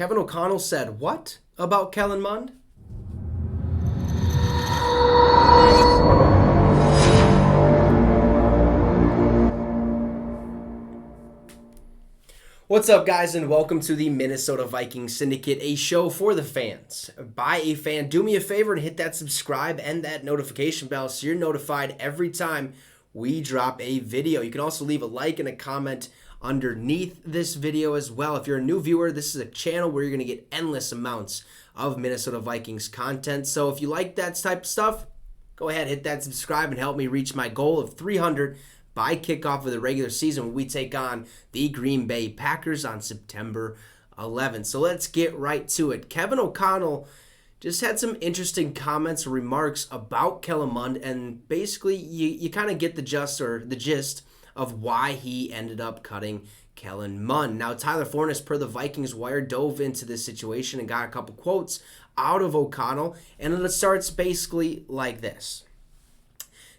Kevin O'Connell said what about Kellen Mond? What's up, guys, and welcome to the Minnesota Vikings Syndicate, a show for the fans, by a fan. Do me a favor and hit that subscribe and that notification bell so you're notified every time we drop a video. You can also leave a like and a comment underneath this video as well. If you're a new viewer, this is a channel where you're going to get endless amounts of Minnesota Vikings content. So if you like that type of stuff, go ahead, hit that subscribe and help me reach my goal of 300 by kickoff of the regular season when we take on the Green Bay Packers on September 11th. So let's get right to it. Kevin O'Connell just had some interesting comments or remarks about Kellen Mond, and basically you kind of get the gist of why he ended up cutting Kellen Mond. Now, Tyler Forness, per the Vikings Wire, dove into this situation and got a couple quotes out of O'Connell, and it starts basically like this.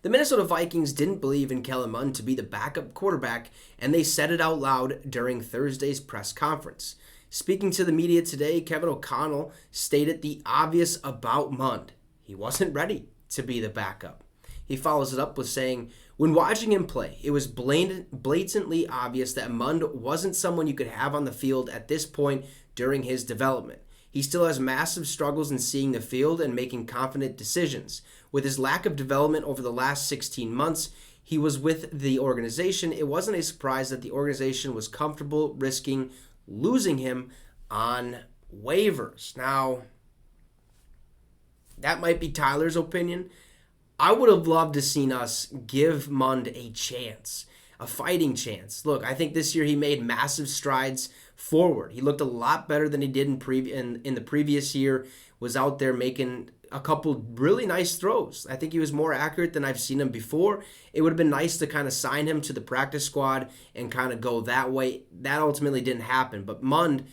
The Minnesota Vikings didn't believe in Kellen Mond to be the backup quarterback, and they said it out loud during Thursday's press conference. Speaking to the media today, Kevin O'Connell stated the obvious about Mond. He wasn't ready to be the backup. He follows it up with saying, when watching him play, it was blatantly obvious that Mond wasn't someone you could have on the field at this point during his development. He still has massive struggles in seeing the field and making confident decisions. With his lack of development over the last 16 months he was with the organization, it wasn't a surprise that the organization was comfortable risking losing him on waivers. Now, that might be Tyler's opinion. I would have loved to seen us give Mond a chance, a fighting chance. Look, I think this year he made massive strides forward. He looked a lot better than he did in the previous year, was out there making a couple really nice throws. I think he was more accurate than I've seen him before. It would have been nice to kind of sign him to the practice squad and kind of go that way. That ultimately didn't happen, but Mond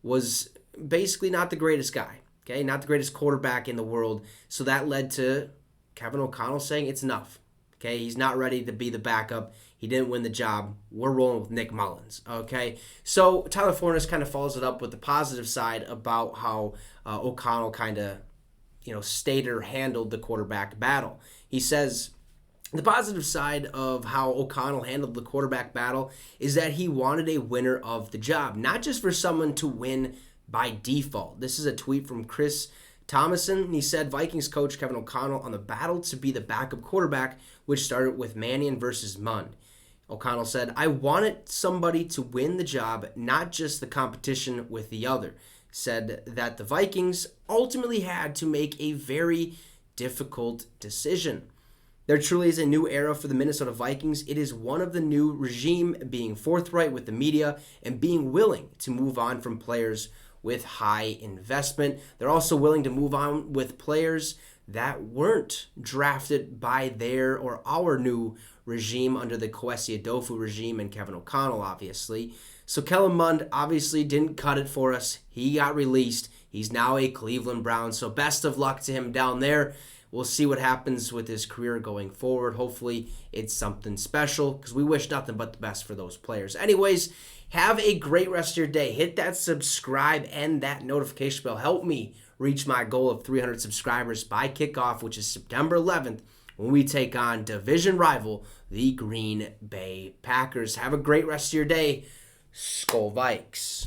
was basically not the greatest guy, okay? Not the greatest quarterback in the world, so that led to Kevin O'Connell saying it's enough, okay? He's not ready to be the backup. He didn't win the job. We're rolling with Nick Mullins, okay? So Tyler Forness kind of follows it up with the positive side about how O'Connell kind of, stated or handled the quarterback battle. He says, the positive side of how O'Connell handled the quarterback battle is that he wanted a winner of the job, not just for someone to win by default. This is a tweet from Chris Thomason. He said, Vikings coach Kevin O'Connell on the battle to be the backup quarterback, which started with Mannion versus Mond. O'Connell said, I wanted somebody to win the job, not just the competition with the other. Said that the Vikings ultimately had to make a very difficult decision. There truly is a new era for the Minnesota Vikings. It is one of the new regime being forthright with the media and being willing to move on from players with high investment. They're also willing to move on with players that weren't drafted by their or our new regime under the Kwesi Adolfo regime and Kevin O'Connell, obviously. So Kellen Mond obviously didn't cut it for us. He got released. He's now a Cleveland Brown. So best of luck to him down there. We'll see what happens with his career going forward. Hopefully it's something special because we wish nothing but the best for those players. Anyways, have a great rest of your day. Hit that subscribe and that notification bell. Help me reach my goal of 300 subscribers by kickoff, which is September 11th, when we take on division rival, the Green Bay Packers. Have a great rest of your day. Skol Vikes.